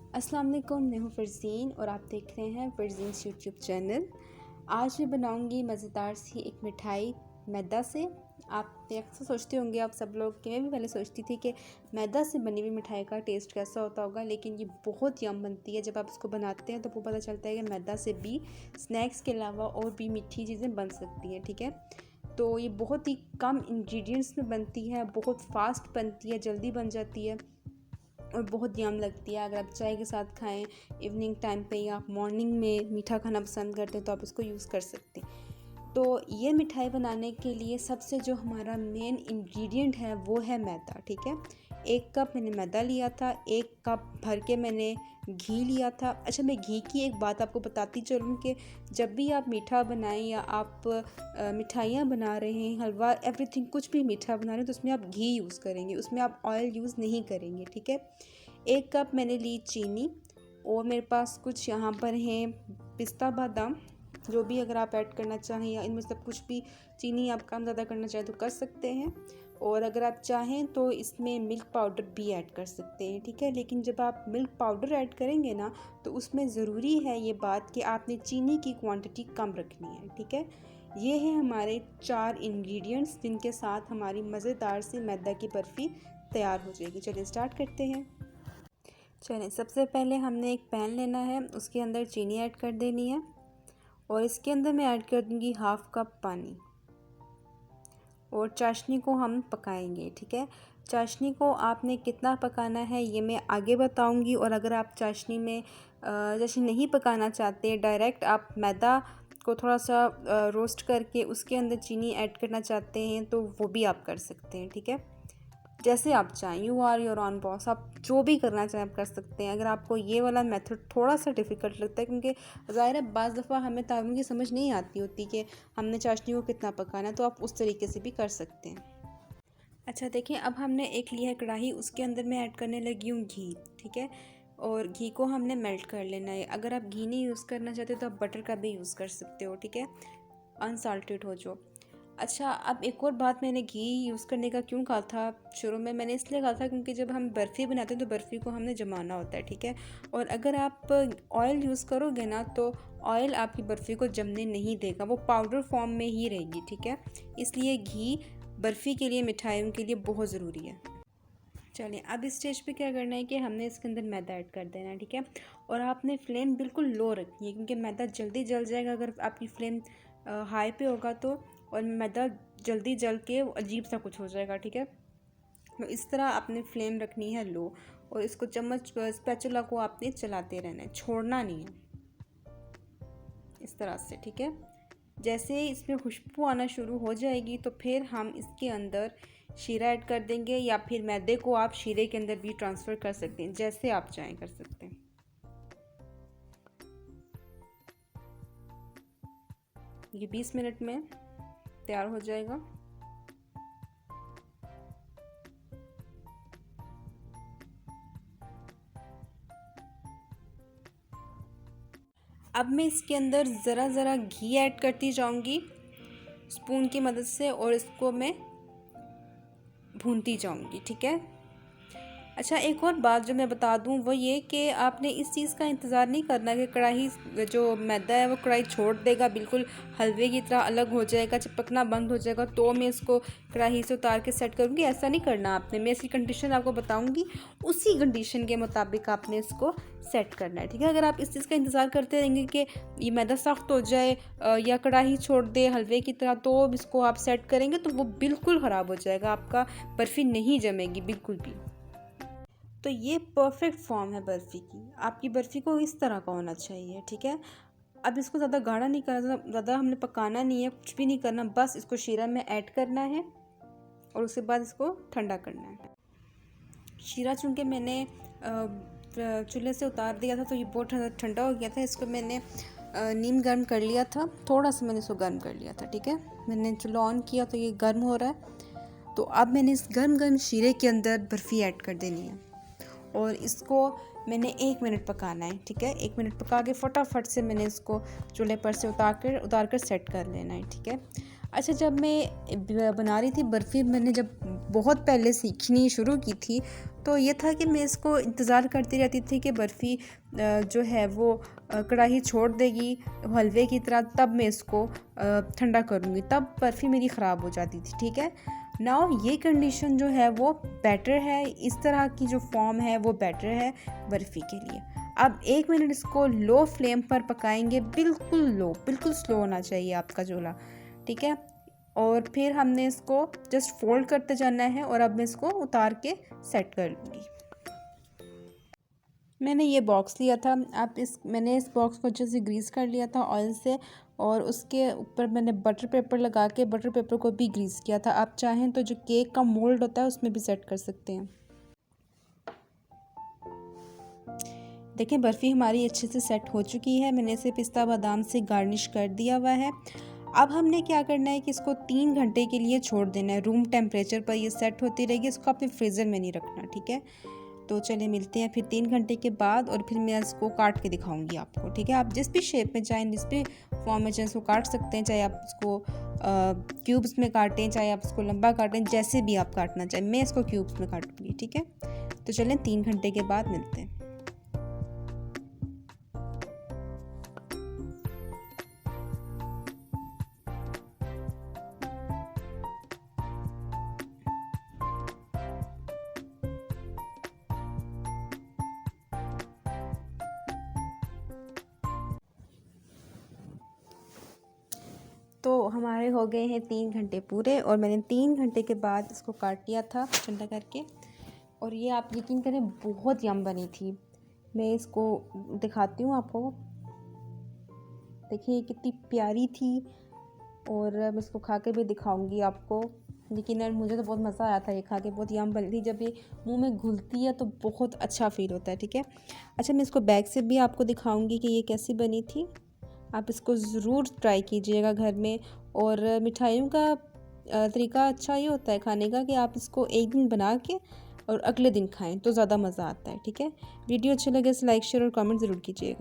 अस्सलाम वालेकुम, मैं हूँ फ़रज़ीन और आप देख रहे हैं फ़रज़ीन्स यूट्यूब चैनल। आज मैं बनाऊँगी मज़ेदार सी एक मिठाई मैदा से। आप अक्सर सोचते होंगे, आप सब लोग कि मैं भी पहले सोचती थी कि मैदा से बनी हुई मिठाई का टेस्ट कैसा होता होगा, लेकिन ये बहुत यम बनती है। जब आप इसको बनाते हैं तो वो पता चलता है कि मैदा से भी स्नैक्स के अलावा और भी मीठी चीज़ें बन सकती हैं। ठीक है, तो ये बहुत ही कम इंग्रेडिएंट्स में बनती है, बहुत फास्ट बनती है, जल्दी बन जाती है और बहुत यम लगती है। अगर आप चाय के साथ खाएं इवनिंग टाइम पे या आप मॉर्निंग में मीठा खाना पसंद करते हैं तो आप इसको यूज़ कर सकते हैं। तो ये मिठाई बनाने के लिए सबसे जो हमारा मेन इंग्रेडिएंट है वो है मैदा। ठीक है, 1 कप मैंने मैदा लिया था, 1 कप भर के मैंने घी लिया था। अच्छा, मैं घी की एक बात आपको बताती चलूँ कि जब भी आप मीठा बनाएं या आप मिठाइयाँ बना रहे हैं, हलवा, एवरीथिंग, कुछ भी मीठा बना रहे हैं तो उसमें आप घी यूज़ करेंगे, उसमें आप ऑयल यूज़ नहीं करेंगे। ठीक है, 1 कप मैंने ली चीनी और मेरे पास कुछ यहाँ पर हैं पिस्ता बादाम, जो भी अगर आप ऐड करना चाहें या इनमें सब कुछ भी, चीनी आप कम ज़्यादा करना चाहें तो कर सकते हैं, और अगर आप चाहें तो इसमें मिल्क पाउडर भी ऐड कर सकते हैं। ठीक है, लेकिन जब आप मिल्क पाउडर ऐड करेंगे ना तो उसमें ज़रूरी है ये बात कि आपने चीनी की क्वांटिटी कम रखनी है। ठीक है, ये हैं हमारे 4 इंग्रेडिएंट्स जिनके साथ हमारी मज़ेदार सी मैदा की बर्फ़ी तैयार हो जाएगी। चलिए स्टार्ट करते हैं। चलें, सबसे पहले हमने एक पैन लेना है, उसके अंदर चीनी ऐड कर देनी है और इसके अंदर मैं ऐड कर दूँगी 1/2 कप पानी और चाशनी को हम पकाएंगे। ठीक है, चाशनी को आपने कितना पकाना है ये मैं आगे बताऊंगी, और अगर आप चाशनी में जैसे नहीं पकाना चाहते, डायरेक्ट आप मैदा को थोड़ा सा रोस्ट करके उसके अंदर चीनी ऐड करना चाहते हैं तो वो भी आप कर सकते हैं। ठीक है, जैसे आप चाहें, you are your own boss, आप जो भी करना चाहें आप कर सकते हैं। अगर आपको ये वाला मेथड थोड़ा सा डिफ़िकल्ट लगता है, क्योंकि ज़ाहिर है बाज़ दफ़ा हमें तारीफ़ों की समझ नहीं आती होती कि हमने चाशनी को कितना पकाना है, तो आप उस तरीके से भी कर सकते हैं। अच्छा देखिए, अब हमने एक लिया है कढ़ाई, उसके अंदर मैं ऐड करने लगी हूँ घी। ठीक है, और घी को हमने मेल्ट कर लेना है। अगर आप घी नहीं यूज़ करना चाहते तो आप बटर का भी यूज़ कर सकते हो। ठीक है, अनसाल्टेड हो जो। अच्छा, अब एक और बात, मैंने घी यूज़ करने का क्यों कहा था शुरू में, मैंने इसलिए कहा था क्योंकि जब हम बर्फ़ी बनाते हैं तो बर्फ़ी को हमने जमाना होता है। ठीक है, और अगर आप ऑयल यूज़ करोगे ना तो ऑयल आपकी बर्फ़ी को जमने नहीं देगा, वो पाउडर फॉर्म में ही रहेगी। ठीक है, इसलिए घी बर्फ़ी के लिए, मिठाइयों के लिए बहुत ज़रूरी है। चलिए, अब इस स्टेज पे क्या करना है कि हमने इसके अंदर मैदा ऐड कर देना है। ठीक है, और आपने फ्लेम बिल्कुल लो रखनी है क्योंकि मैदा जल्दी जल जाएगा अगर आपकी फ्लेम हाई पे होगा तो, और मैदा जल्दी जल के अजीब सा कुछ हो जाएगा। ठीक है, तो इस तरह आपने फ्लेम रखनी है लो, और इसको चम्मच स्पैचुला को आपने चलाते रहना है, छोड़ना नहीं है, इस तरह से। ठीक है, जैसे इसमें खुशबू आना शुरू हो जाएगी तो फिर हम इसके अंदर शीरा ऐड कर देंगे, या फिर मैदे को आप शीरे के अंदर भी ट्रांसफ़र कर सकते हैं, जैसे आप चाहें कर सकते हैं। ये 20 मिनट में तैयार हो जाएगा। अब मैं इसके अंदर ज़रा ज़रा घी ऐड करती जाऊंगी स्पून की मदद से, और इसको मैं भूनती जाऊंगी। ठीक है, अच्छा, एक और बात जो मैं बता दूं वो ये कि आपने इस चीज़ का इंतज़ार नहीं करना कि कढ़ाई, जो मैदा है वो कढ़ाई छोड़ देगा, बिल्कुल हलवे की तरह अलग हो जाएगा, चिपकना बंद हो जाएगा तो मैं इसको कढ़ाई से उतार के सेट करूँगी। ऐसा नहीं करना आपने, मैं इसकी कंडीशन आपको बताऊँगी, उसी कंडीशन के मुताबिक आपने इसको सेट करना है। ठीक है, अगर आप इस चीज़ का इंतज़ार करते रहेंगे कि ये मैदा सख्त हो जाए या कढ़ाई छोड़ दे हलवे की तरह तो इसको आप सेट करेंगे तो वो बिल्कुल ख़राब हो जाएगा, आपका बर्फ़ी नहीं जमेगी बिल्कुल भी। तो ये परफेक्ट फॉर्म है बर्फ़ी की, आपकी बर्फ़ी को इस तरह का होना चाहिए। ठीक है, अब इसको ज़्यादा गाढ़ा नहीं करना, ज़्यादा हमने पकाना नहीं है, कुछ भी नहीं करना, बस इसको शीरा में ऐड करना है और उसके बाद इसको ठंडा करना है। शीरा चूँकि मैंने चूल्हे से उतार दिया था तो ये बहुत ठंडा हो गया था, इसको मैंने नीम गर्म कर लिया था, थोड़ा सा मैंने इसको गर्म कर लिया था। ठीक है, मैंने चूल्हा ऑन किया तो ये गर्म हो रहा है, तो अब मैंने इस गर्म गर्म शीरे के अंदर बर्फ़ी ऐड कर देनी है और इसको मैंने 1 मिनट पकाना है। ठीक है, 1 मिनट पका के फटाफट से मैंने इसको चूल्हे पर से उतार कर सेट कर लेना है। ठीक है, अच्छा, जब मैं बना रही थी बर्फ़ी, मैंने जब बहुत पहले सीखनी शुरू की थी, तो ये था कि मैं इसको इंतज़ार करती रहती थी कि बर्फ़ी जो है वो कढ़ाई छोड़ देगी हलवे की तरह, तब मैं इसको ठंडा करूँगी, तब बर्फ़ी मेरी ख़राब हो जाती थी। ठीक है, नाउ ये कंडीशन जो है वो बेटर है, इस तरह की जो फॉर्म है वो बेटर है बर्फ़ी के लिए। अब 1 मिनट इसको लो फ्लेम पर पकाएंगे, बिल्कुल लो, बिल्कुल स्लो होना चाहिए आपका चूल्हा। ठीक है, और फिर हमने इसको जस्ट फोल्ड करते जाना है, और अब मैं इसको उतार के सेट कर लूँगी। मैंने ये बॉक्स लिया था, मैंने इस बॉक्स को अच्छे से ग्रीस कर लिया था ऑयल से, और उसके ऊपर मैंने बटर पेपर लगा के बटर पेपर को भी ग्रीस किया था। आप चाहें तो जो केक का मोल्ड होता है उसमें भी सेट कर सकते हैं। देखिए, बर्फ़ी हमारी अच्छे से सेट हो चुकी है। मैंने इसे पिस्ता बादाम से गार्निश कर दिया हुआ है। अब हमने क्या करना है कि इसको 3 घंटे के लिए छोड़ देना है। रूम टेम्परेचर पर ये सेट होती रहेगी, इसको अपने फ्रीज़र में नहीं रखना। ठीक है, तो चलिए मिलते हैं फिर 3 घंटे के बाद, और फिर मैं इसको काट के दिखाऊंगी आपको। ठीक है, आप जिस भी शेप में चाहें, जिस भी फॉर्म में चाहें इसको काट सकते हैं, चाहे आप इसको क्यूब्स में काटें, चाहे आप इसको लंबा काटें, जैसे भी आप काटना चाहें। मैं इसको क्यूब्स में काटूंगी। ठीक है, तो चलें 3 घंटे के बाद मिलते हैं। तो हमारे हो गए हैं 3 घंटे पूरे, और मैंने 3 घंटे के बाद इसको काट लिया था ठंडा करके, और ये आप यकीन करें बहुत यम बनी थी। मैं इसको दिखाती हूँ आपको। देखिए ये कितनी प्यारी थी, और मैं इसको खा के भी दिखाऊंगी आपको। लेकिन यार मुझे तो बहुत मज़ा आया था ये खा के, बहुत यम बनी थी। जब ये मुंह में घुलती है तो बहुत अच्छा फ़ील होता है। ठीक है, अच्छा मैं इसको बैक से भी आपको दिखाऊंगी कि ये कैसी बनी थी। आप इसको ज़रूर ट्राई कीजिएगा घर में। और मिठाइयों का तरीका अच्छा ये होता है खाने का कि आप इसको एक दिन बना के और अगले दिन खाएं तो ज़्यादा मज़ा आता है। ठीक है, वीडियो अच्छे लगे तो लाइक शेयर और कमेंट ज़रूर कीजिएगा।